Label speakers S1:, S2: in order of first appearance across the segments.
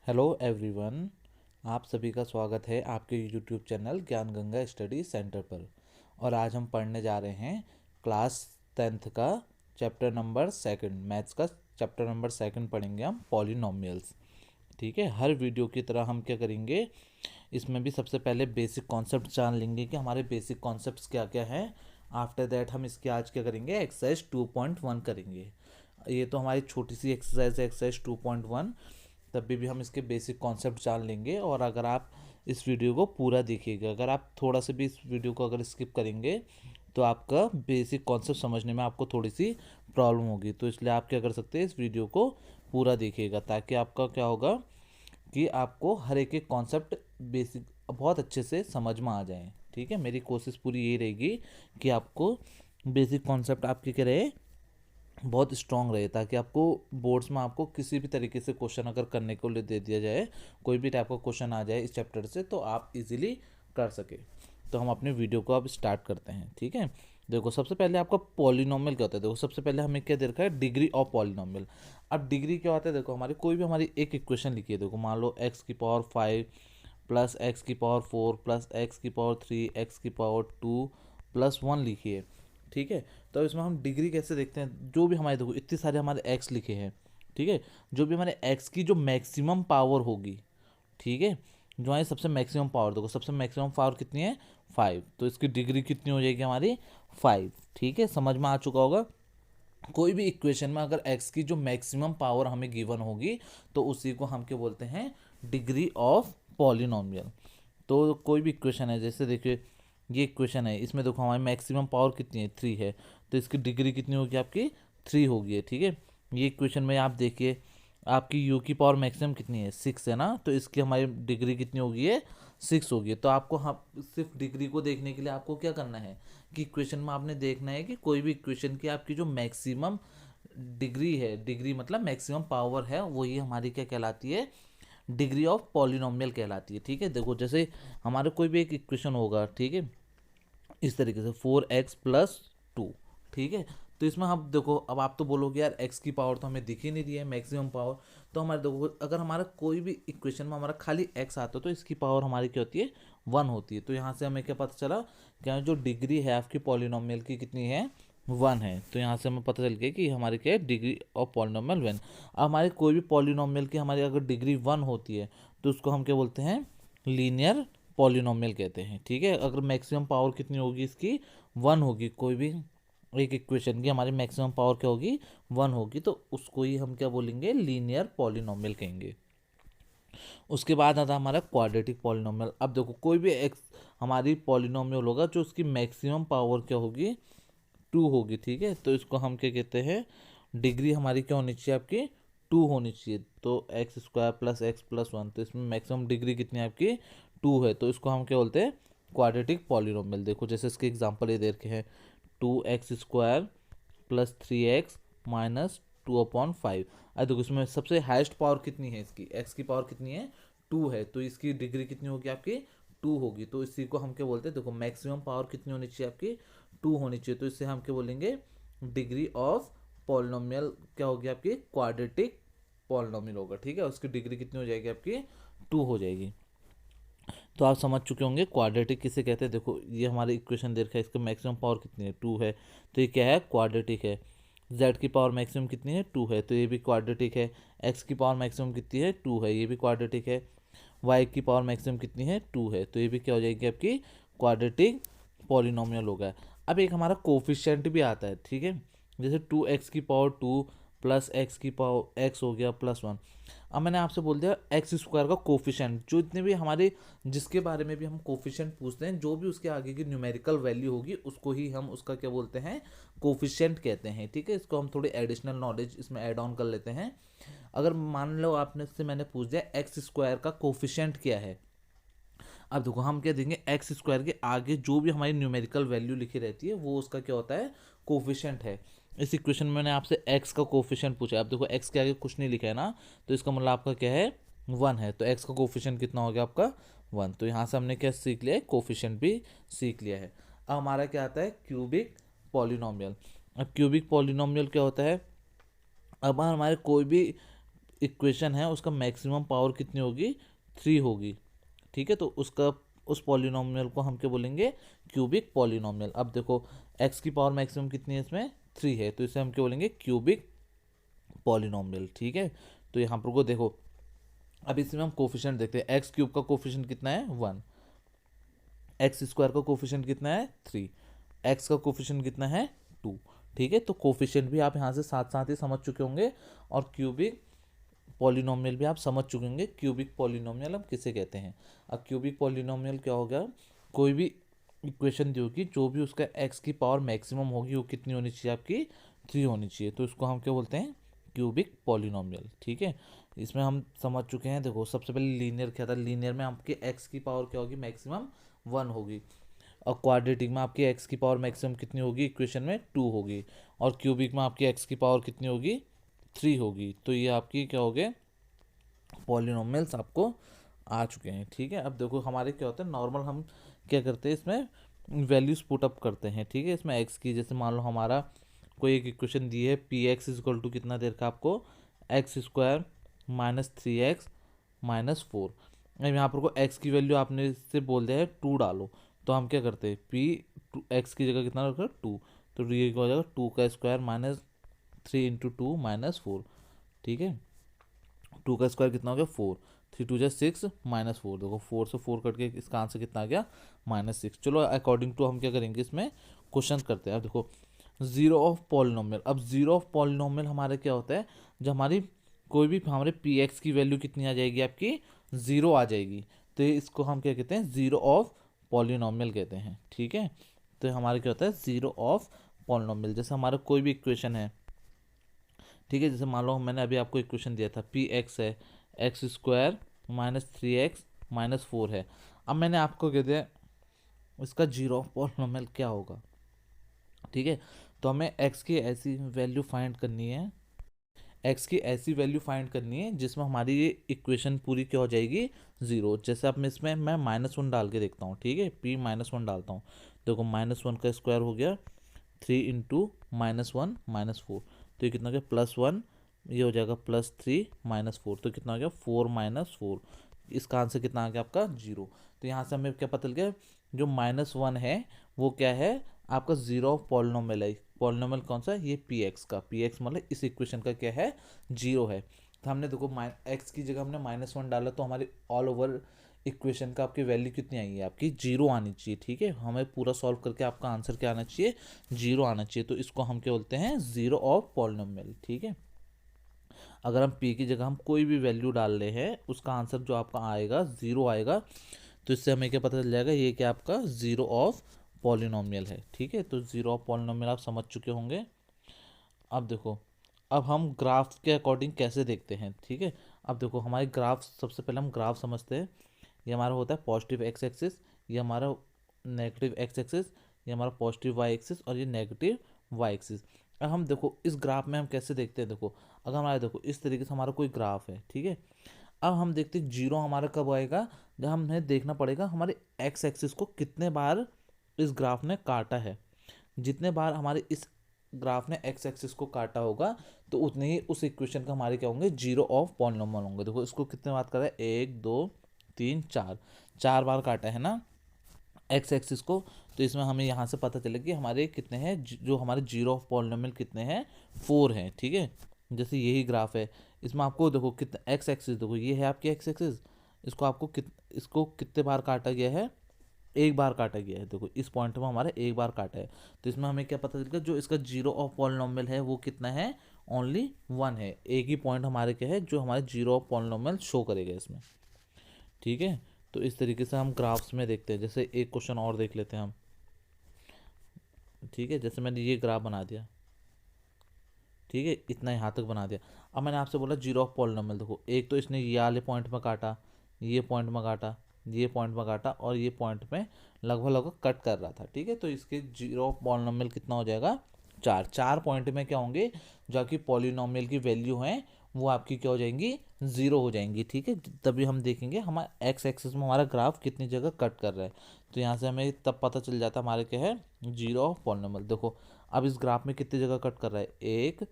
S1: Hello everyone. आप सभी का स्वागत है आपके यूट्यूब चैनल ज्ञान गंगा स्टडी सेंटर पर। और आज हम पढ़ने जा रहे हैं क्लास 10th का चैप्टर नंबर सेकंड, मैथ्स का चैप्टर नंबर सेकंड पढ़ेंगे हम, पॉलिनोमियल्स। ठीक है, हर वीडियो की तरह हम क्या करेंगे, इसमें भी सबसे पहले बेसिक कॉन्सेप्ट जान लेंगे कि हमारे बेसिक कॉन्सेप्ट्स क्या क्या हैं। आफ्टर दैट हम इसके आज क्या करेंगे, एक्सरसाइज 2.1 करेंगे। ये तो हमारी छोटी सी एक्सरसाइज है, एक्सरसाइज 2.1। तभी भी हम इसके बेसिक कॉन्सेप्ट जान लेंगे। और अगर आप इस वीडियो को पूरा देखिएगा, अगर आप थोड़ा सा भी इस वीडियो को अगर स्किप करेंगे तो आपका बेसिक कॉन्सेप्ट समझने में आपको थोड़ी सी प्रॉब्लम होगी। तो इसलिए आप क्या कर सकते हैं, इस वीडियो को पूरा देखिएगा, ताकि आपका क्या होगा कि आपको हर एक एक कॉन्सेप्ट बेसिक बहुत अच्छे से समझ में आ जाए। ठीक है, मेरी कोशिश पूरी यही रहेगी कि आपको बेसिक कॉन्सेप्ट आपके क्या रहे, बहुत स्ट्रांग रहे, ताकि आपको बोर्ड्स में आपको किसी भी तरीके से क्वेश्चन अगर करने को लिए दे दिया जाए, कोई भी टाइप का क्वेश्चन आ जाए इस चैप्टर से, तो आप इजीली कर सके। तो हम अपने वीडियो को अब स्टार्ट करते हैं। ठीक है, देखो सबसे पहले आपका पॉलिनोमियल क्या होता है। देखो सबसे पहले हमें क्या दे रखा है, डिग्री ऑफ पॉलिनोमियल। अब डिग्री क्या होता है, देखो हमारी कोई भी हमारी एक इक्वेशन लिखी है। देखो मान लो एक्स की पावर 5 प्लस एक्स की पावर 4 प्लस एक्स की पावर 3 एक्स की पावर 2 प्लस 1 लिखी है। ठीक है, तो इसमें हम डिग्री कैसे देखते हैं, जो भी हमारे देखो इतने सारे हमारे एक्स लिखे हैं। ठीक है, जो भी हमारे एक्स की जो मैक्सिमम पावर होगी, ठीक है, जो हमारी सबसे मैक्सिमम पावर, देखो सबसे मैक्सिमम पावर कितनी है, 5, तो इसकी डिग्री कितनी हो जाएगी हमारी, 5। ठीक है, समझ में आ चुका होगा। कोई भी इक्वेशन में अगर x की जो मैक्सिमम पावर हमें गिवन होगी, तो उसी को हम क्या बोलते हैं, डिग्री ऑफ पॉलिनोमियल। तो कोई भी इक्वेशन है, जैसे देखिए ये इक्वेशन है, इसमें देखो हमारी मैक्सिमम पावर कितनी है, 3 है, तो इसकी डिग्री कितनी होगी आपकी, 3 होगी है। ठीक है, ये इक्वेशन में आप देखिए आपकी u की पावर मैक्सिमम कितनी है, 6 है ना, तो इसकी हमारी डिग्री कितनी होगी है, 6 होगी। तो आपको हम सिर्फ डिग्री को देखने के लिए आपको क्या करना है कि इक्वेशन में आपने देखना है कि कोई भी इक्वेशन की आपकी जो मैक्सिमम डिग्री है, डिग्री मतलब मैक्सिमम पावर है, वही हमारी क्या कहलाती है, डिग्री ऑफ पॉलिनोमियल कहलाती है। ठीक है, देखो जैसे हमारे कोई भी एक इक्वेशन होगा, ठीक है, इस तरीके से 4x+2। ठीक है, तो इसमें हम देखो, अब आप तो बोलोगे यार एक्स की पावर तो हमें दिख ही नहीं रही है मैक्सिमम पावर। तो हमारे देखो अगर हमारा कोई भी इक्वेशन में हमारा खाली एक्स आता है, तो इसकी पावर हमारी क्या होती है, 1 होती है। तो यहाँ से हमें क्या पता चला, क्या जो डिग्री है आपकी पॉलिनोमियल की कितनी है, 1 है। तो यहाँ से हमें पता चल गया कि हमारी क्या है, डिग्री ऑफ पॉलिनोमियल 1। अब हमारी कोई भी पॉलिनोमियल की हमारी अगर डिग्री 1 होती है, तो उसको हम क्या बोलते हैं, लीनियर पॉलिनोमियल कहते हैं। ठीक है, अगर मैक्सिमम पावर कितनी होगी इसकी, 1 होगी, कोई भी एक इक्वेशन की हमारी मैक्सिमम पावर क्या होगी, 1 होगी, तो उसको ही हम क्या बोलेंगे, लीनियर पॉलिनोमियल कहेंगे। उसके बाद आता है हमारा क्वाड्रेटिक पॉलिनोमियल। अब देखो कोई भी एक्स हमारी पॉलिनोमियल होगा, जो उसकी मैक्सिमम पावर क्या होगी, 2 होगी। ठीक है, तो इसको हम क्या कहते हैं, डिग्री हमारी क्या होनी चाहिए आपकी, 2 होनी चाहिए। तो x² + x+1, तो इसमें मैक्सिमम डिग्री कितनी है आपकी, 2 है। तो इसको हम क्या बोलते हैं, क्वाड्रेटिक पॉलिनोमियल। देखो जैसे इसके एग्जांपल ये दे रखे हैं, 2x² + 3x - 2/5। अब देखो इसमें सबसे हाईएस्ट पावर कितनी है, इसकी x की पावर कितनी है, 2 है, तो इसकी डिग्री कितनी होगी आपकी, 2 होगी। तो इसी को हम क्या बोलते हैं, देखो मैक्सिमम पावर कितनी होनी चाहिए आपकी, 2 होनी चाहिए। तो इससे हम क्या बोलेंगे, डिग्री ऑफ पॉलिनोमियल क्या होगी आपकी, क्वाड्रेटिक पॉलिनोमियल होगा। ठीक है, उसकी डिग्री कितनी हो जाएगी आपकी, 2 हो जाएगी। तो आप समझ चुके होंगे क्वाड्रेटिक किसे कहते हैं। देखो ये हमारी इक्वेशन दे रखा है, इसका मैक्सिमम पावर कितनी है, 2 है, तो ये क्या है, क्वाड्रेटिक है। z की पावर मैक्सिमम कितनी है, 2 है, तो ये भी क्वाड्रेटिक है। x की पावर मैक्सिमम कितनी है, 2 है, ये भी क्वाड्रेटिक है। y की पावर मैक्सिमम कितनी है, 2 है, तो ये भी क्या हो जाएगी आपकी, क्वाड्रेटिक पॉलिनोमियल होगा। अब एक हमारा कोफिशिएंट भी आता है। ठीक है, जैसे 2x की पावर 2 प्लस एक्स की पावर x हो गया +1। अब मैंने आपसे बोल दिया x² का कोफिशिएंट, जो इतने भी हमारे जिसके बारे में भी हम कोफिशिएंट पूछते हैं, जो भी उसके आगे की न्यूमेरिकल वैल्यू होगी, उसको ही हम उसका क्या बोलते हैं, कोफिशिएंट कहते हैं। ठीक है, इसको हम थोड़ी एडिशनल नॉलेज इसमें ऐड ऑन कर लेते हैं। अगर मान लो आपने से मैंने पूछ दिया x² का कोफिशिएंट क्या है, अब देखो हम क्या देंगे, x² के आगे जो भी हमारी न्यूमेरिकल वैल्यू लिखी रहती है, वो उसका क्या होता है, कोफिशिएंट है। इस इक्वेशन में मैंने आपसे x का कोफिशिएंट पूछा है। अब देखो x के आगे कुछ नहीं लिखा है ना, तो इसका मतलब आपका क्या है, 1 है, तो x का कोफिशिएंट कितना हो गया आपका, 1। तो यहाँ से हमने क्या सीख लिया है, कोफिशिएंट भी सीख लिया है। अब हमारा क्या आता है, क्यूबिक पॉलिनोमियल। अब क्यूबिक पॉलिनोमियल क्या होता है, अब हमारे कोई भी इक्वेशन है उसका मैक्सिमम पावर कितनी होगी, 3 होगी। ठीक है, तो उसका उस पॉलिनोमियल को हम क्या बोलेंगे, क्यूबिक पॉलिनोमियल। अब देखो x की पावर मैक्सिमम कितनी है, इसमें 3 है, तो इसे हम क्या बोलेंगे, क्यूबिक पॉलिनोमियल। ठीक है, तो यहाँ पर को देखो, अब इसमें हम कोफिशिएंट देखते हैं। एक्स क्यूब का कोफिशिएंट कितना है, 1। एक्स स्क्वायर का कोफिशिएंट कितना है, 3। एक्स का कोफिशिएंट कितना है, 2। ठीक है, तो कोफिशिएंट भी आप यहाँ से साथ साथ ही समझ चुके होंगे, और क्यूबिक पॉलिनोमियल भी आप समझ चुके होंगे। क्यूबिक पॉलिनोमियल हम किसे कहते हैं। अब क्यूबिक पॉलिनोमियल क्या हो गया, कोई भी इक्वेशन दी होगी, जो भी उसका एक्स की पावर मैक्सिमम होगी वो कितनी होनी चाहिए, आपकी 3 होनी चाहिए, तो इसको हम क्या बोलते हैं, क्यूबिक पॉलिनोमियल। ठीक है, इसमें हम समझ चुके हैं। देखो सबसे पहले लीनियर क्या था, लीनियर में आपके एक्स की पावर क्या होगी, मैक्सिमम 1 होगी, और क्वाड्रेटिक में आपकी एक्स की पावर मैक्सिमम कितनी होगी, इक्वेशन में 2 होगी, और क्यूबिक में आपकी एक्स की पावर कितनी होगी, 3 होगी। तो ये आपकी क्या हो गए, पॉलिनोमियल्स आपको आ चुके हैं। ठीक है, अब देखो हमारे क्या होता है, नॉर्मल हम क्या करते हैं, इसमें वैल्यूज पुट अप करते हैं। ठीक है, इसमें एक्स की, जैसे मान लो हमारा कोई एक इक्वेशन दी है, P X is equal to कितना देर का आपको, x square minus 3x minus 4। अब यहाँ पर को एक्स की वैल्यू आपने इससे बोल दिया है 2 डालो, तो हम क्या करते हैं, पी एक्स की जगह कितना रखो, 2, तो ये क्या हो जाएगा, 2 का स्क्वायर माइनस 3 इंटू 2 माइनस 4। ठीक है, 2 का स्क्वायर कितना हो गया, 4, 3 2 जा 6 माइनस 4। देखो 4 से 4 कट के इसका आंसर कितना आ गया, -6। चलो अकॉर्डिंग टू हम क्या करेंगे, इसमें क्वेश्चन करते हैं। अब देखो जीरो ऑफ पॉलिनोमियल, अब जीरो ऑफ पॉलिनोमियल हमारे क्या होता है, जब हमारी कोई भी हमारे पी एक्स की वैल्यू कितनी आ जाएगी, आपकी 0 आ जाएगी, तो इसको हम क्या कहते हैं, जीरो ऑफ पॉलिनोमियल कहते हैं। ठीक है, तो हमारे क्या होता है, जीरो ऑफ पॉलिनोमियल। जैसे हमारा कोई भी इक्वेशन है, ठीक है, जैसे मान लो मैंने अभी आपको इक्वेशन दिया था, पी एक्स है X square minus 3x minus 4 है। अब मैंने आपको कह दिया इसका जीरो ऑफ पॉलिनोमियल क्या होगा। ठीक है, तो हमें x की ऐसी वैल्यू फाइंड करनी है, x की ऐसी वैल्यू फाइंड करनी है जिसमें हमारी ये इक्वेशन पूरी क्या हो जाएगी, 0। जैसे अब इसमें मैं -1 डाल के देखता हूँ। ठीक है, p -1 डालता हूँ, देखो -1 का स्क्वायर हो गया 3 इंटू -1 -4, तो ये कितना हो गया, +1, ये हो जाएगा +3 -4, तो कितना हो गया, 4 -4। इसका आंसर कितना आ गया आपका, 0। तो यहाँ से हमें क्या पता चल गया, जो -1 है वो क्या है, आपका जीरो ऑफ पॉलिनोमियल है। पॉलिनोमियल कौन सा है, ये पी एक्स का, पी एक्स मतलब इस इक्वेशन का क्या है, 0 है। तो हमने देखो एक्स की जगह हमने -1 डाला, तो हमारी ऑल ओवर इक्वेशन का आपकी वैल्यू कितनी आई है, आपकी 0 आनी चाहिए। ठीक है, हमें पूरा सॉल्व करके आपका आंसर क्या आना चाहिए, 0 आना चाहिए। तो इसको हम क्या बोलते हैं, जीरो ऑफ पॉलिनोमियल। ठीक है, अगर हम p की जगह हम कोई भी वैल्यू डाल रहे हैं, उसका आंसर जो आपका आएगा 0 आएगा, तो इससे हमें क्या पता चल जाएगा, ये क्या आपका जीरो ऑफ पॉलिनोमियल है। ठीक है, तो जीरो ऑफ पॉलिनोमियल आप समझ चुके होंगे। अब देखो, अब हम ग्राफ के अकॉर्डिंग कैसे देखते हैं। ठीक है, अब देखो हमारे ग्राफ, सबसे पहले हम ग्राफ समझते हैं। ये हमारा होता है पॉजिटिव एक्स एक्सिस, ये हमारा नेगेटिव एक्स एक्सिस, ये हमारा पॉजिटिव वाई एक्सिस, और ये नेगेटिव वाई एक्सिस। अब हम देखो इस ग्राफ में हम कैसे देखते हैं, देखो अगर हमारा देखो इस तरीके से हमारा कोई ग्राफ है। ठीक है, अब हम देखते हैं जीरो हमारा कब आएगा, जब हमें देखना पड़ेगा हमारे एक्स एक्सिस को कितने बार इस ग्राफ ने काटा है। जितने बार हमारे इस ग्राफ ने एक्स एक्सिस को काटा होगा, तो उतने ही उस इक्वेशन का हमारे क्या होंगे, जीरो ऑफ पॉलिनोमियल होंगे। देखो इसको कितने बार करा है, 1 2 3 4, 4 बार काटा है ना एक्स एक्सिस को। तो इसमें हमें यहाँ से पता चले कि हमारे कितने हैं, जो हमारे जीरो ऑफ पॉलिनोमियल कितने हैं, 4 हैं। ठीक है, जैसे यही ग्राफ है, इसमें आपको देखो कितने एक्स एक्सिस, देखो ये है आपकी एक्स एक्सिस, इसको आपको इसको कितने बार काटा गया है, एक बार काटा गया है। देखो इस पॉइंट में हमारा एक बार काटा है, तो इसमें हमें क्या पता चलेगा, जो इसका जीरो ऑफ पॉलिनोमियल है वो कितना है, ओनली 1 है। एक ही पॉइंट हमारे क्या है, जो हमारे जीरो ऑफ पॉलिनोमियल शो करेगा इसमें। ठीक है, तो इस तरीके से हम ग्राफ्स में देखते हैं। जैसे एक क्वेश्चन और देख लेते हैं हम। ठीक है, जैसे मैंने ये ग्राफ बना दिया, ठीक है, इतना यहाँ तक बना दिया। अब मैंने आपसे बोला जीरो ऑफ पॉलिनोमियल, देखो एक तो इसने ये वाले पॉइंट में काटा, ये पॉइंट में काटा, ये पॉइंट में काटा, और ये पॉइंट में लगभग लगभग कट कर रहा था। ठीक है, तो इसके जीरो ऑफ पॉलिनोमियल कितना हो जाएगा, 4। 4 पॉइंट में क्या होंगे, जो आपकी पॉलिनोमियल की वैल्यू हैं वो आपकी क्या हो जाएंगी, 0 हो जाएंगी। ठीक है, तभी हम देखेंगे हमारा एक्स एक्सिस में हमारा ग्राफ कितनी जगह कट कर रहा है, तो यहाँ से हमें तब पता चल जाता है हमारे क्या है, जीरो ऑफ पॉलिनोमियल। देखो अब इस ग्राफ में कितनी जगह कट कर रहा है, 1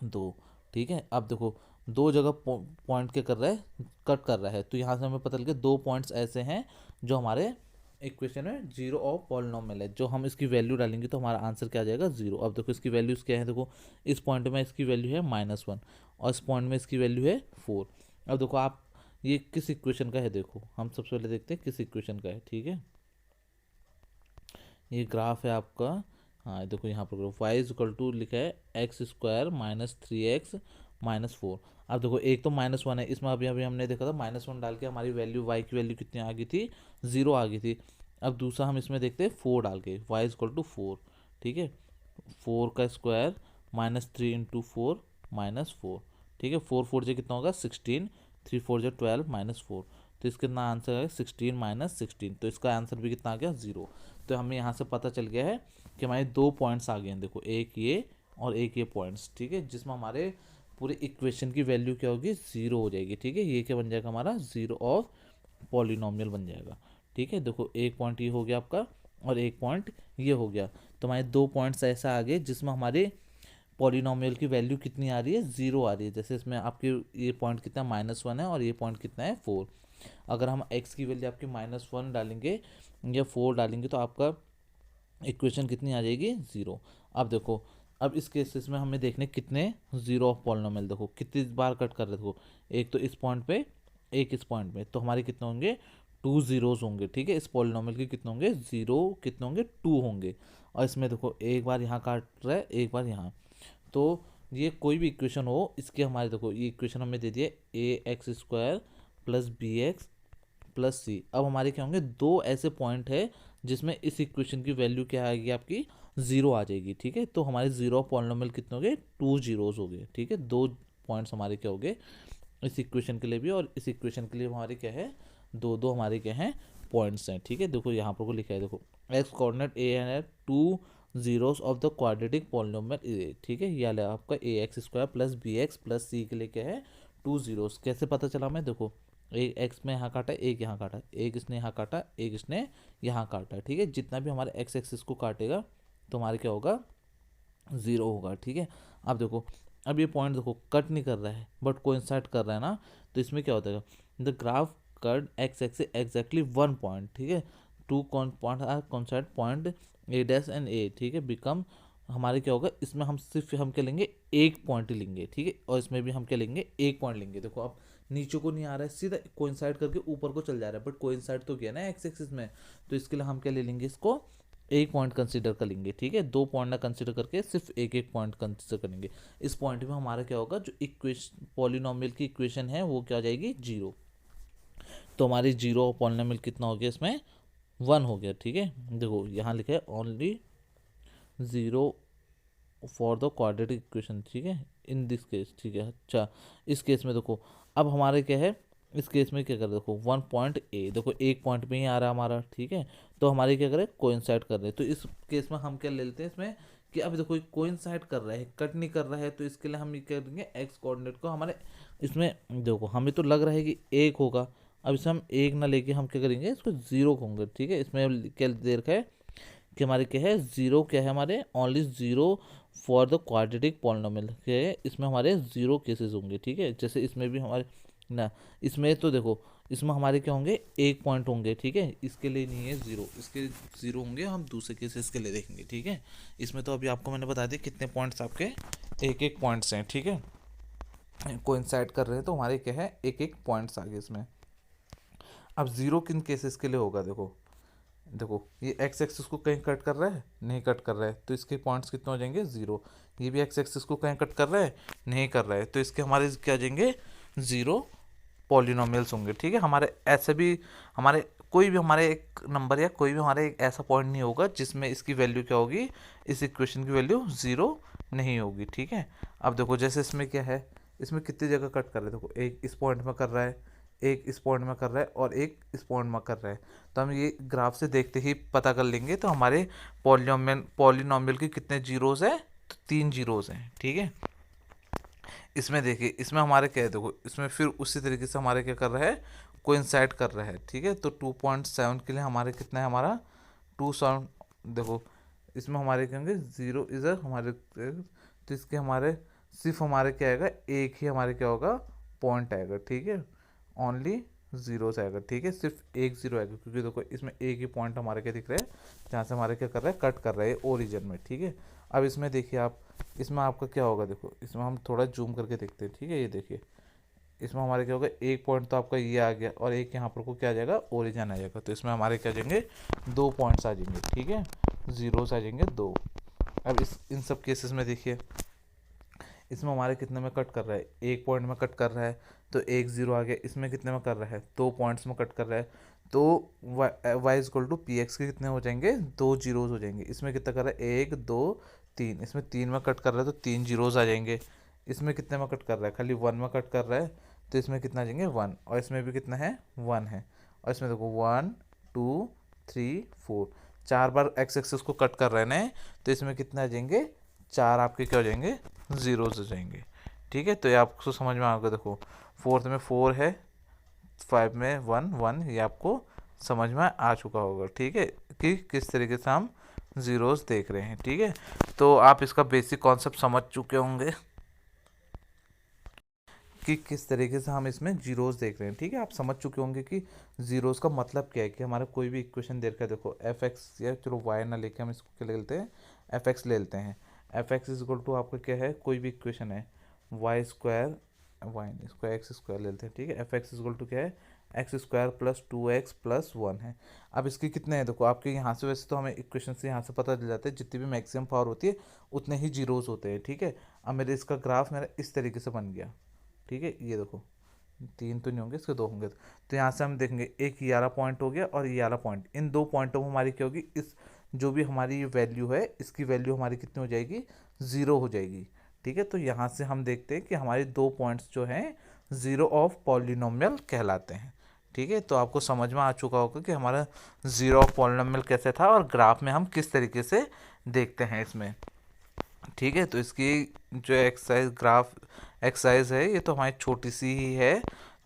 S1: 2। ठीक है, अब देखो दो जगह पॉइंट के कर रहा है, कट कर रहा है। तो यहाँ से हमें पता लग गया दो पॉइंट्स ऐसे हैं जो हमारे इक्वेशन में जीरो ऑफ पॉलिनॉमियल है। जो हम इसकी वैल्यू डालेंगे तो हमारा आंसर क्या आ जाएगा, जीरो। अब देखो इसकी वैल्यूज क्या है, देखो इस पॉइंट में इसकी वैल्यू है -1 और इस पॉइंट में इसकी वैल्यू है 4। अब देखो आप ये किस इक्वेशन का है, देखो हम सबसे पहले देखते हैं किस इक्वेशन का है। ठीक है, ये ग्राफ है आपका। हाँ देखो यहाँ पर वाई इज इक्वल टू लिखा है x² -3x -4। अब देखो एक तो -1 है, इसमें अभी अभी हमने देखा था -1 डाल के हमारी वैल्यू y की वैल्यू कितनी आ गई थी, 0 आ गई थी। अब दूसरा हम इसमें देखते हैं 4 डाल के, y इज इक्वल टू 4। ठीक है, 4 का स्क्वायर -3 इंटू 4 -4। ठीक है, 4 4 से कितना होगा 16, 3 4 से 12 -4। तो इसका कितना आंसर है 16 -16। तो इसका आंसर भी कितना आ गया, 0। तो हमें यहाँ से पता चल गया है कि हमारे दो पॉइंट्स आ गए हैं, देखो एक ये और एक ये पॉइंट्स। ठीक है, जिसमें हमारे पूरे इक्वेशन की वैल्यू क्या होगी, 0 हो जाएगी। ठीक है, ये क्या बन जाएगा हमारा, जीरो ऑफ पॉलिनॉमियल बन जाएगा। ठीक है, देखो एक पॉइंट ये हो गया आपका और एक पॉइंट ये हो गया। तो हमारे दो पॉइंट्स ऐसा आ गए जिसमें हमारे पॉलिनॉमियल की वैल्यू कितनी आ रही है, 0 आ रही है। जैसे इसमें आपके ये पॉइंट कितना -1 है और ये पॉइंट कितना है 4। अगर हम x की वैल्यू आपकी -1 डालेंगे या 4 डालेंगे तो आपका इक्वेशन कितनी आ जाएगी, 0। अब देखो, अब इस केसेस में हमें देखने कितने जीरो ऑफ पॉलिनॉमियल, देखो कितनी बार कट कर रहे, देखो एक तो इस पॉइंट पे, एक इस पॉइंट पे, तो हमारे कितने होंगे, 2 जीरोज होंगे। ठीक है, इस पॉलिनॉमियल के कितने होंगे, जीरो कितने होंगे, 2 होंगे। और इसमें देखो एक बार यहाँ काट रहा है, एक बार यहाँ। तो ये कोई भी इक्वेशन हो, इसके हमारे देखो ये इक्वेशन हमें दे दिया ax² + bx + c। अब हमारे क्या होंगे, दो ऐसे पॉइंट है जिसमें इस इक्वेशन की वैल्यू क्या आएगी आपकी, 0 आ जाएगी। ठीक है, तो हमारे जीरो पॉलिनॉमियल कितने हो गए, 2 जीरोज हो गए। ठीक है, दो पॉइंट्स हमारे क्या हो गए इस इक्वेशन के लिए भी और इस इक्वेशन के लिए हमारे क्या है, दो दो हमारे क्या हैं, पॉइंट्स हैं। ठीक है, देखो यहाँ पर को लिखा है, देखो x coordinate a and 2 zeros of the quadratic polynomial a. ठीक है, ये आपका ax² + bx + c के लिए क्या है, 2 जीरोस। कैसे पता चला हमें, देखो एक एक्स में यहाँ काटा, एक यहाँ काटा, एक इसने यहाँ काटा, एक इसने यहाँ काटा। ठीक है, जितना भी हमारे एक्स एक्सिस को काटेगा तो हमारे क्या होगा, 0 होगा। ठीक है, अब देखो, अब ये पॉइंट देखो कट नहीं कर रहा है बट कोइंसाइड कर रहा है ना, तो इसमें क्या होता है, the graph cut X axis exactly 1 point. ठीक है, 2 point are coincide point a' and a। ठीक है, बिकम हमारे क्या होगा, इसमें हम सिर्फ हम क्या लेंगे, एक पॉइंट लेंगे। ठीक है, और इसमें भी हम क्या लेंगे, एक पॉइंट लेंगे। देखो अब नीचे को नहीं आ रहा है, सीधा कोइंसाइड करके ऊपर को चल जा रहा है, बट कोइंसाइड तो किया ना एक्स एक्सिस में, तो इसके लिए हम क्या ले लेंगे, इसको एक पॉइंट कंसीडर कर लेंगे। ठीक है, दो पॉइंट ना कंसीडर करके सिर्फ एक एक पॉइंट कंसीडर करेंगे। इस पॉइंट में हमारा क्या होगा, जो इक्वेशन पॉलिनॉमियल की इक्वेशन है वो क्या हो जाएगी, 0। तो हमारी जीरो पॉलिनॉमियल कितना हो गया, इसमें 1 हो गया। ठीक है, देखो यहाँ लिखा है only 0 for the quadratic equation. ठीक है, इन दिस केस। ठीक है, अच्छा इस केस में देखो, अब हमारे क्या है, इस केस में क्या कर, देखो 1 पॉइंट ए, देखो एक पॉइंट में ही आ रहा है हमारा। ठीक है, तो हमारे क्या करें, कोइंसाइड कर रहे हैं। तो इस केस में हम क्या ले लेते हैं इसमें कि अब देखो कोइंसाइड कर रहा है, कट नहीं कर रहा है, तो इसके लिए हम ये कर देंगे एक्स कोऑर्डिनेट को हमारे इसमें, देखो हमें तो लग रहा है कि एक होगा, अब इसे हम एक ना लेके हम क्या करेंगे, इसको 0 होंगे। ठीक है, इसमें क्या दे रखा है कि हमारे क्या है, 0 क्या है हमारे, only 0 for the quadratic polynomial. क्या है, इसमें हमारे 0 केसेस होंगे। ठीक है, जैसे इसमें भी हमारे ना, इसमें तो देखो इसमें हमारे क्या होंगे, एक पॉइंट होंगे। ठीक है, इसके लिए नहीं है 0, इसके 0 होंगे, हम दूसरे केसेस के लिए देखेंगे। ठीक है, इसमें तो अभी आपको मैंने बता दिया कितने पॉइंट्स आपके, एक एक पॉइंट्स हैं। ठीक है, कोइंसाइड कर रहे हैं तो हमारे क्या है, एक एक पॉइंट्स आ गए इसमें। अब 0 किन केसेस के लिए होगा, देखो देखो ये एक्स एक्सिस को कहीं कट कर रहा है, नहीं कट कर रहा है, तो इसके पॉइंट्स कितने हो जाएंगे, 0। ये भी एक्स एक्सिस को कहीं कट कर रहा है, नहीं कर रहा है, तो इसके हमारे क्या आ जाएंगे, 0 पॉलिनोमियल्स होंगे। ठीक है, हमारे ऐसे भी हमारे कोई भी हमारे एक नंबर या कोई भी हमारे एक ऐसा पॉइंट नहीं होगा जिसमें इसकी वैल्यू क्या होगी, इस इक्वेशन की वैल्यू 0 नहीं होगी। ठीक है, अब देखो जैसे इसमें क्या है, इसमें कितनी जगह कट कर रहे हैं, देखो एक इस पॉइंट में कर रहा है, एक इस पॉइंट में कर रहा है और एक इस पॉइंट में कर रहा है। तो हम ये ग्राफ से देखते ही पता कर लेंगे, तो हमारे पॉलिनॉमियल के कितने जीरोस हैं, तो 3 जीरोस हैं। ठीक है, इसमें देखिए, इसमें हमारे क्या है, देखो इसमें फिर उसी तरीके से हमारे क्या कर रहा है, कोइंसाइड कर रहा है। ठीक है, तो 2.7 के लिए हमारे कितना है, हमारा 2 देखो इसमें हमारे क्या होंगे, 0 इधर हमारे, तो इसके हमारे सिर्फ हमारे क्या आएगा, एक ही हमारे क्या होगा, पॉइंट आएगा, ठीक है, ओनली जीरोस आएगा, ठीक है, सिर्फ एक जीरो आएगा, क्योंकि देखो इसमें एक ही पॉइंट हमारे क्या दिख रहा है, जहाँ से हमारे क्या कर रहा है, कट कर रहा है ओरिजिन में, ठीक है। अब इसमें देखिए आप, इसमें आपका क्या होगा, देखो इसमें हम थोड़ा जूम करके देखते हैं, ठीक है, ये देखिए इसमें हमारे क्या होगा, एक पॉइंट तो आपका ये आ गया और एक यहाँ पर को क्या आ जाएगा, ओरिजिन आ जाएगा, तो इसमें हमारे क्या आ जाएंगे, दो पॉइंट्स आ जाएंगे, ठीक है, जीरोस आ जाएंगे दो। अब इस इन सब केसेस में देखिए, इसमें हमारे कितने में कट कर रहा है, एक पॉइंट में कट कर रहा है, तो एक जीरो आ गया, इसमें कितने में कर रहा है, दो पॉइंट्स में कट कर रहा है, तो Y equal to P X के कितने हो जाएंगे, दो जीरोज हो जाएंगे। इसमें कितना कर रहा है, एक दो तीन, इसमें तीन में कट कर रहा है तो तीन जीरोज आ जाएंगे। इसमें कितने में कट कर रहा है, खाली वन में कट कर रहा है, तो इसमें कितना आ जाएंगे, वन, और इसमें भी कितना है, वन है, और इसमें देखो वन टू थ्री फोर, चार बार एक्स एक्सेस को कट कर रहे हैं ना, तो इसमें कितने आ जाएंगे, चार आपके क्या हो जाएंगे, ज़ीरोज़ हो जाएंगे, ठीक है। तो ये आपको समझ में आ गया, देखो फोर्थ में फोर है, फाइव में वन वन, ये आपको समझ में आ चुका होगा, ठीक है, कि किस तरीके से हम ज़ीरोज़ देख रहे हैं, ठीक है। तो आप इसका बेसिक कॉन्सेप्ट समझ चुके होंगे कि किस तरीके से हम इसमें जीरोस देख रहे हैं, ठीक है, आप समझ चुके होंगे कि जीरोस का मतलब क्या है, कि हमारा कोई भी इक्वेशन दे रखा है, देखो एफ एक्स, या चलो वाई ना लेके हम इसको क्या ले लेते हैं, एफ एक्स ले लेते हैं। F X is equal to आपका क्या है, कोई भी इक्वेशन है, वाई स्क्वायर, वाई इसको एक्स स्क्वायर ले लेते हैं, ठीक है, F X is equal to क्या है, X square plus two X plus one है। अब इसके कितने हैं, देखो आपके यहाँ से, वैसे तो हमें इक्वेशन से यहाँ से पता चल जाता है, जितनी भी मैक्सिमम पावर होती है उतने ही जीरोस होते हैं, ठीक है। अब मेरे इसका ग्राफ मेरा इस तरीके से बन गया, ठीक है, ये देखो तीन तो नहीं होंगे, इसके दो होंगे, तो यहाँ से हम देखेंगे एक ये वाला पॉइंट हो गया और ये वाला पॉइंट, इन दो पॉइंटों में हमारी क्या होगी, इस जो भी हमारी ये वैल्यू है, इसकी वैल्यू हमारी कितनी हो जाएगी, ज़ीरो हो जाएगी, ठीक है। तो यहाँ से हम देखते हैं कि हमारे दो पॉइंट्स जो हैं ज़ीरो ऑफ पॉलिनोमियल कहलाते हैं, ठीक है। तो आपको समझ में आ चुका होगा कि हमारा ज़ीरो ऑफ पॉलिनोमियल कैसे था और ग्राफ में हम किस तरीके से देखते हैं इसमें, ठीक है। तो इसकी जो एक्सरसाइज ग्राफ एक्सरसाइज है, ये तो हमारी छोटी सी ही है,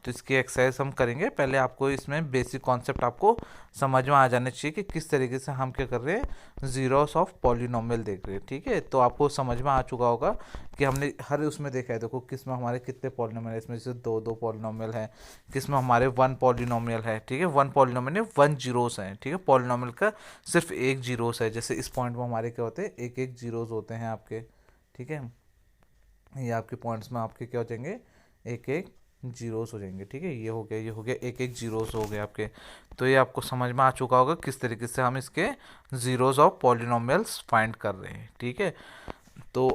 S1: तो इसकी एक्सरसाइज हम करेंगे। पहले आपको इसमें बेसिक कॉन्सेप्ट आपको समझ में आ जाने चाहिए कि किस तरीके से हम क्या कर रहे हैं, जीरोस ऑफ पॉलिनोमियल देख रहे हैं, ठीक है। तो आपको समझ में आ चुका होगा कि हमने हर उसमें देखा है, देखो किस में हमारे कितने पॉलिनोमियल है, इसमें जैसे दो दो पॉलिनोमियल है, किस में हमारे वन पॉलिनोमियल है, ठीक है, वन पॉलिनोमियल में वन जीरोस हैं, ठीक है, पॉलिनोमियल का सिर्फ एक जीरोस है, जैसे इस पॉइंट में हमारे क्या होते हैं, एक एक जीरोस होते हैं आपके, ठीक है, ये आपके पॉइंट्स में आपके क्या हो जाएंगे, एक एक जीरोस हो जाएंगे, ठीक है, ये हो गया, ये हो गया, एक एक जीरोस हो गए आपके। तो ये आपको समझ में आ चुका होगा किस तरीके से हम इसके जीरोस ऑफ पॉलिनोमियल्स फाइंड कर रहे हैं, ठीक है। तो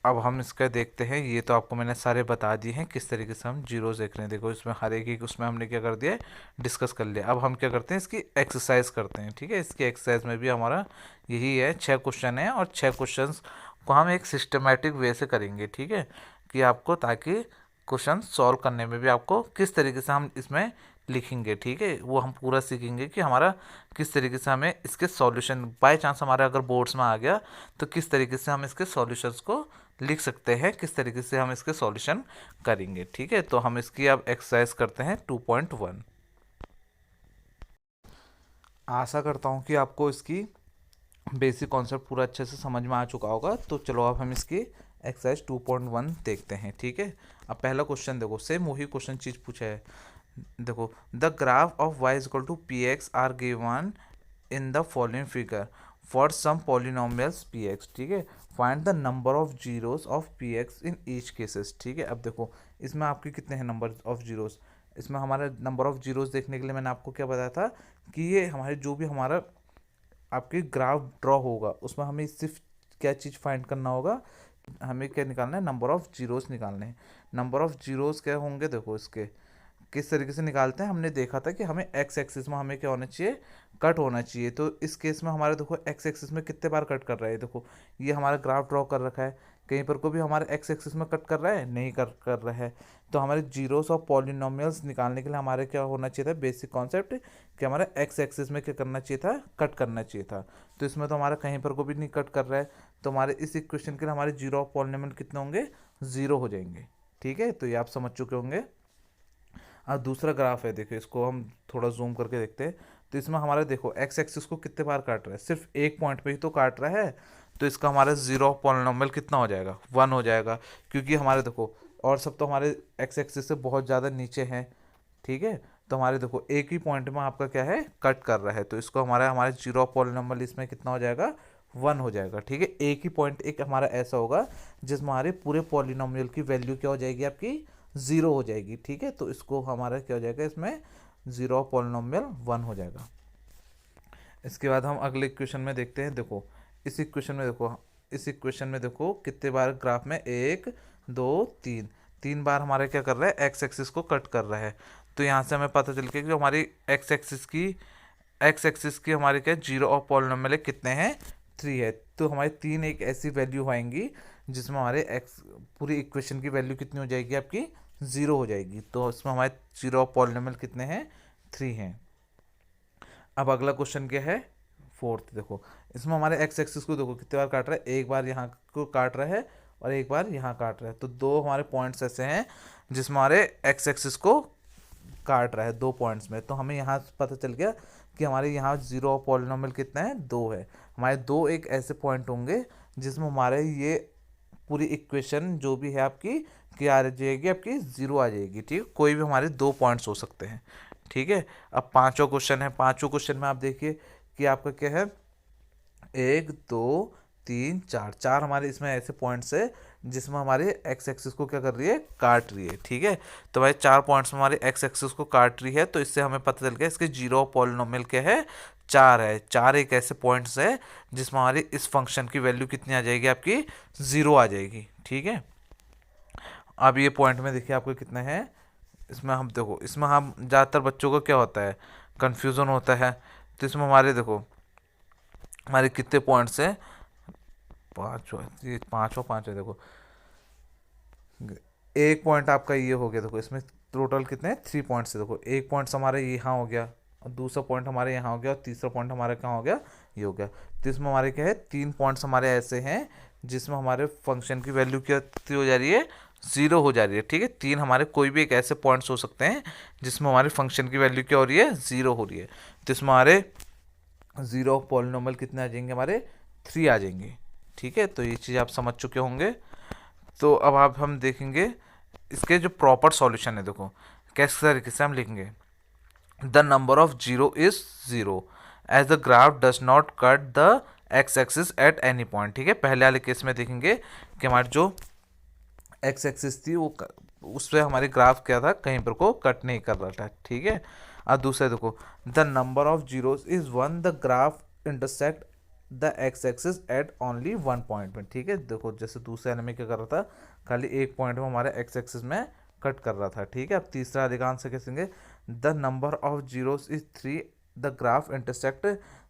S1: अब हम इसका देखते हैं, ये तो आपको मैंने सारे बता दिए हैं किस तरीके से हम जीरोस देख रहे हैं, देखो इसमें हर एक उसमें हमने क्या कर दिया है, डिस्कस कर लिया। अब हम क्या करते हैं, इसकी एक्सरसाइज करते हैं, ठीक है। इसकी एक्सरसाइज में भी हमारा यही है, 6 क्वेश्चन है और 6 क्वेश्चन को हम एक सिस्टमेटिक वे से करेंगे, ठीक है, कि आपको ताकि क्वेश्चन सॉल्व करने में भी आपको किस तरीके से हम इसमें लिखेंगे, ठीक है, वो हम पूरा सीखेंगे कि हमारा किस तरीके से हमें इसके सॉल्यूशन, बाय चांस हमारे अगर बोर्ड्स में आ गया तो किस तरीके से हम इसके सॉल्यूशंस को लिख सकते हैं, किस तरीके से हम इसके सॉल्यूशन करेंगे, ठीक है। तो हम इसकी अब एक्सरसाइज करते हैं 2.1। आशा करता हूँ कि आपको इसकी बेसिक कॉन्सेप्ट पूरा अच्छे से समझ में आ चुका होगा। तो चलो अब हम इसकी एक्सरसाइज 2.1 देखते हैं, ठीक है। अब पहला क्वेश्चन देखो, सेम वही क्वेश्चन चीज़ पूछा है, देखो the graph of y is equal to P X are given in the following figure for some polynomials P X, ठीक है, find the number of zeros of P X in each cases, ठीक है। अब देखो इसमें आपके कितने हैं नंबर ऑफ जीरोस, इसमें हमारा नंबर ऑफ जीरोस देखने के लिए मैंने आपको क्या बताया था कि ये हमारे जो भी हमारा आपके ग्राफ ड्रॉ होगा उसमें हमें सिर्फ क्या चीज़ फाइंड करना होगा, हमें क्या निकालना है, नंबर ऑफ जीरोस निकालने हैं। नंबर ऑफ जीरोस क्या होंगे, देखो इसके किस तरीके से निकालते हैं, हमने देखा था कि हमें एक्स एक्सिस में हमें क्या होना चाहिए, कट होना चाहिए। तो इस केस में हमारे देखो एक्स एक्सिस में कितने बार कट कर रहा है, देखो ये हमारा ग्राफ ड्रॉ कर रखा है, कहीं पर को भी हमारे एक्स एक्सिस में कट कर रहा है, नहीं कर कर रहा है। तो हमारे जीरोस ऑफ पॉलिनोमियल्स निकालने के लिए हमारे क्या होना चाहिए था, बेसिक कॉन्सेप्ट कि हमारे एक्स एक्सिस में क्या करना चाहिए था, कट करना चाहिए था। तो इसमें तो हमारा कहीं पर को भी नहीं कट कर रहा है, तो हमारे इस इक्वेशन के लिए हमारे जीरो ऑफ पॉलिनोमियल कितने होंगे, ज़ीरो हो जाएंगे, ठीक है। तो ये आप समझ चुके होंगे। अब दूसरा ग्राफ है, देखो इसको हम थोड़ा जूम करके देखते हैं। तो इसमें हमारा देखो एक्स एक्सिस को कितने बार काट रहा है, सिर्फ एक पॉइंट पे ही तो काट रहा है। तो इसका हमारा जीरो ऑफ पॉलिनॉमियल कितना हो जाएगा, 1 हो जाएगा, क्योंकि हमारे देखो और सब तो हमारे एक्स एक्सिस से बहुत ज़्यादा नीचे हैं। ठीक है, तो हमारे देखो एक ही पॉइंट में आपका क्या है, कट कर रहा है, तो इसको हमारा हमारे जीरो ऑफ पॉलिनॉमियल इसमें कितना हो जाएगा, 1 हो जाएगा। ठीक है, एक ही पॉइंट एक हमारा ऐसा होगा जिसमें हमारे पूरे पॉलिनॉमियल की वैल्यू क्या हो जाएगी, आपकी ज़ीरो हो जाएगी। ठीक है, तो इसको हमारा क्या हो जाएगा, इसमें जीरो ऑफ पॉलिनॉमियल 1 हो जाएगा। इसके बाद हम अगले इक्वेशन में देखते हैं। देखो इस इक्वेशन में देखो, इस इक्वेशन में देखो कितने बार ग्राफ में, एक दो तीन, तीन बार हमारे क्या कर रहा है, एक्स एक्सिस को कट कर रहा है। तो यहाँ से हमें पता चल गया कि जो हमारी एक्स एक्सिस की हमारी क्या जीरो ऑफ पॉलिनॉमियल है, कितने हैं, 3 है। तो हमारी तीन एक ऐसी वैल्यू आएंगी जिसमें हमारे एक्स पूरी इक्वेशन की वैल्यू कितनी हो जाएगी, आपकी ज़ीरो हो जाएगी। तो इसमें हमारे जीरो ऑफ पॉलिनॉमियल कितने हैं, 3 हैं। अब अगला क्वेश्चन क्या है, फोर्थ। देखो इसमें हमारे एक्स एक्सिस को देखो कितने बार काट रहा है, एक बार यहाँ को काट रहा है और एक बार यहाँ काट रहा है। तो दो हमारे पॉइंट्स ऐसे हैं जिसमें हमारे एक्स एक्सिस को काट रहा है, दो पॉइंट्स में। तो हमें यहाँ से पता चल गया कि हमारे यहाँ जीरो ऑफ पॉलिनॉमियल कितना है, 2 है। हमारे दो एक ऐसे पॉइंट होंगे जिसमें हमारे ये पूरी इक्वेशन जो भी है आपकी क्या आ जाएगी, आपकी ज़ीरो आ जाएगी। ठीक है, कोई भी हमारे दो पॉइंट्स हो सकते हैं। ठीक है, अब पांचों क्वेश्चन है, पांचों क्वेश्चन में आप देखिए कि आपका क्या है, एक दो तीन चार, चार हमारे इसमें ऐसे पॉइंट्स है जिसमें हमारे एक्स एक्सिस को क्या कर रही है, काट रही है। ठीक है, तो भाई चार पॉइंट्स में हमारे एक्स एक्सिस को काट रही है, तो इससे हमें पता चल गया इसके जीरो पॉलिनॉमियल क्या है, 4 है। चार एक ऐसे पॉइंट्स है जिसमें हमारी इस फंक्शन की वैल्यू कितनी आ जाएगी, आपकी ज़ीरो आ जाएगी। ठीक है, अब ये पॉइंट में देखिए आपको कितने हैं, इसमें हम देखो, इसमें हम ज़्यादातर बच्चों को क्या होता है, कन्फ्यूज़न होता है। तो इसमें हमारे देखो हमारे कितने पॉइंट्स हैं, पाँचवा, ये पाँचवा पाँच है। देखो एक पॉइंट आपका ये हो गया, देखो इसमें टोटल कितने हैं, 3 पॉइंट्स है। देखो एक पॉइंट हमारे यहाँ हो गया और दूसरा पॉइंट हमारे यहाँ हो गया और तीसरा पॉइंट हमारे कहाँ हो गया, ये हो गया। तो इसमें हमारे क्या है, 3 पॉइंट्स हमारे ऐसे हैं जिसमें हमारे फंक्शन की वैल्यू क्या हो जा रही है, ज़ीरो हो जा रही है। ठीक है, तीन हमारे कोई भी एक ऐसे पॉइंट्स हो सकते हैं जिसमें हमारे फंक्शन की वैल्यू क्या हो रही है, ज़ीरो हो रही है। तो इसमें हमारे जीरो ऑफ पॉलिनॉमियल कितने आ जाएंगे, हमारे 3 आ जाएंगे। ठीक है, तो ये चीज़ आप समझ चुके होंगे। तो अब आप हम देखेंगे इसके जो प्रॉपर सॉल्यूशन है। देखो किस तरीके से हम लिखेंगे, the number of zero is zero as the graph does not cut the x axis at any point. ठीक है, पहले वाले केस में देखेंगे कि हमारी जो एक्स एक्सिस थी वो उस पर हमारे ग्राफ क्या था, कहीं पर को कट नहीं कर रहा था। ठीक है, और दूसरा देखो, the number of zeros is 1 the graph intersect the x axis eight only 1 point में। ठीक है, देखो जैसे दूसरे वाले में क्या कर रहा था, खाली एक पॉइंट में हमारे एक्स एक्सिस में कट कर रहा था। ठीक है, अब तीसरा अधिकांश से कैसेंगे, the number of zeros is 3 the graph intersect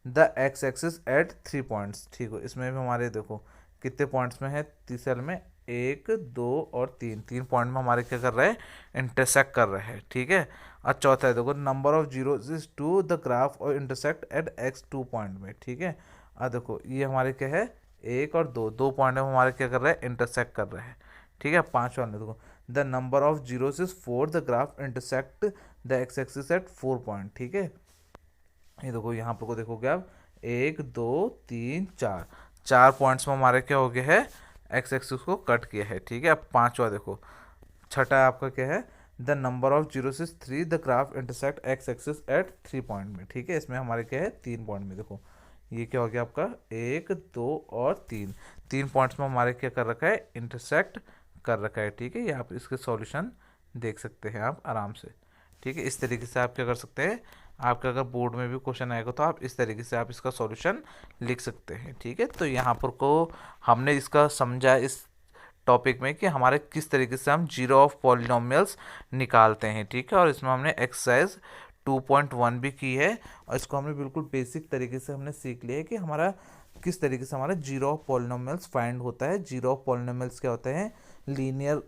S1: the x axis at 3 points. ठीक है, इसमें भी हमारे देखो कितने पॉइंट्स में है, तीसरे वाले में एक दो और तीन, तीन पॉइंट में हमारे क्या कर रहे हैं, इंटरसेक्ट कर रहे हैं। ठीक है, और चौथा है देखो, number of zero is 2 the graph और इंटरसेक्ट एट एक्स 2 पॉइंट में। ठीक है, और देखो ये हमारे क्या है, एक और दो, दो पॉइंट में हमारे क्या कर रहे हैं, इंटरसेक्ट कर रहे हैं। ठीक है, पांचवा देखो, the number of zero is 4 the graph intersect the x axis eight 4 point. ठीक है, ये देखो यहाँ पर को देखोगे आप, एक दो तीन चार, चार पॉइंट्स में हमारे क्या हो गया है, एक्स एक्सिस को कट किया है। ठीक है, अब पांचवा देखो, छठा आपका क्या है, the number of zero is 3 the graph intersect x axis at 3 point में। ठीक है, इसमें हमारे क्या है, 3 पॉइंट में। देखो ये क्या हो गया आपका, एक दो और तीन, तीन पॉइंट्स में हमारे क्या कर रखा है, इंटरसेक्ट कर रखा है। ठीक है, ये आप इसके सॉल्यूशन देख सकते हैं आप आराम से। ठीक है, इस तरीके से आप क्या कर सकते हैं, आपका अगर बोर्ड में भी क्वेश्चन आएगा तो आप इस तरीके से आप इसका सॉल्यूशन लिख सकते हैं। ठीक है, तो यहाँ पर को हमने इसका समझा इस टॉपिक में कि हमारे किस तरीके से हम जीरो ऑफ पॉलिनॉमियल्स निकालते हैं। ठीक है, और इसमें हमने एक्सरसाइज 2.1 भी की है और इसको हमने बिल्कुल बेसिक तरीके से हमने सीख लिया है कि हमारा किस तरीके से हमारा जीरो ऑफ पॉलिनॉमियल्स फाइंड होता है। जीरो ऑफ पॉलिनॉमियल्स क्या होते हैं, लीनियर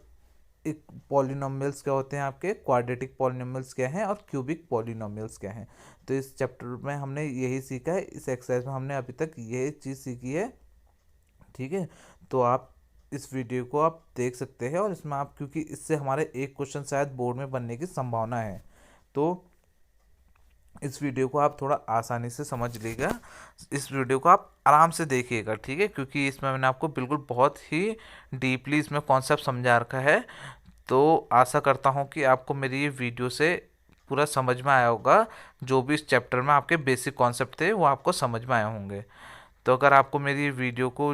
S1: पॉलिनॉमियल्स क्या होते हैं, आपके क्वाड्रेटिक पॉलिनॉमियल्स क्या हैं और क्यूबिक पॉलिनॉमियल्स क्या हैं। तो इस चैप्टर में हमने यही सीखा है, इस एक्सरसाइज में हमने अभी तक यही चीज़ सीखी है। ठीक है, तो आप इस वीडियो को आप देख सकते हैं, और इसमें आप, क्योंकि इससे हमारे एक क्वेश्चन शायद बोर्ड में बनने की संभावना है, तो इस वीडियो को आप थोड़ा आसानी से समझ लीजिएगा। इस वीडियो को आप आराम से देखिएगा, ठीक है, क्योंकि इसमें मैंने आपको बिल्कुल बहुत ही डीपली इसमें कॉन्सेप्ट समझा रखा है। तो आशा करता हूँ कि आपको मेरी ये वीडियो से पूरा समझ में आया होगा। जो भी इस चैप्टर में आपके बेसिक कॉन्सेप्ट थे वो आपको समझ में आए होंगे। तो अगर आपको मेरी वीडियो को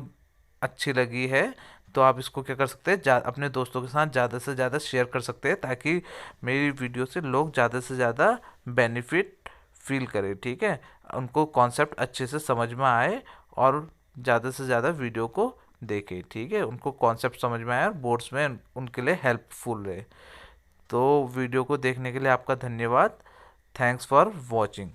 S1: अच्छी लगी है तो आप इसको क्या कर सकते हैं, अपने दोस्तों के साथ ज़्यादा से ज़्यादा शेयर कर सकते हैं, ताकि मेरी वीडियो से लोग ज़्यादा से ज़्यादा बेनिफिट फील करें, ठीक है, उनको कॉन्सेप्ट अच्छे से समझ में आए और ज़्यादा से ज़्यादा वीडियो को देखें, ठीक है, उनको कॉन्सेप्ट समझ में आए और बोर्ड्स में उनके लिए हेल्पफुल रहे। तो वीडियो को देखने के लिए आपका धन्यवाद। Thanks for watching.